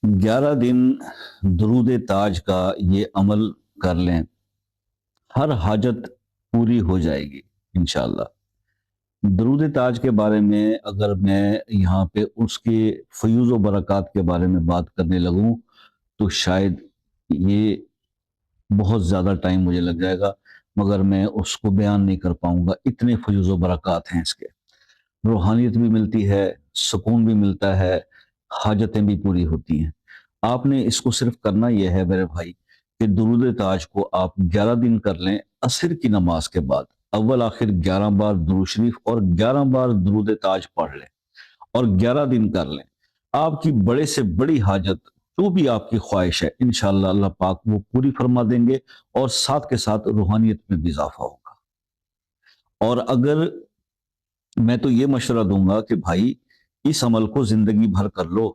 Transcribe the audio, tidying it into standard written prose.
11 دن درود تاج کا یہ عمل کر لیں، ہر حاجت پوری ہو جائے گی انشاءاللہ۔ درود تاج کے بارے میں اگر میں یہاں پہ اس کے فیوز و برکات کے بارے میں بات کرنے لگوں تو شاید یہ بہت زیادہ ٹائم مجھے لگ جائے گا، مگر میں اس کو بیان نہیں کر پاؤں گا، اتنے فیوز و برکات ہیں اس کے۔ روحانیت بھی ملتی ہے، سکون بھی ملتا ہے، حاجتیں بھی پوری ہوتی ہیں۔ آپ نے اس کو صرف کرنا یہ ہے میرے بھائی کہ درود تاج کو آپ 11 دن کر لیں، عصر کی نماز کے بعد اول آخر 11 بار درود شریف اور 11 بار درود تاج پڑھ لیں اور 11 دن کر لیں۔ آپ کی بڑے سے بڑی حاجت جو بھی آپ کی خواہش ہے انشاءاللہ اللہ پاک وہ پوری فرما دیں گے، اور ساتھ کے ساتھ روحانیت میں بھی اضافہ ہوگا۔ اور اگر میں تو یہ مشورہ دوں گا کہ بھائی اس عمل کو زندگی بھر کر لو،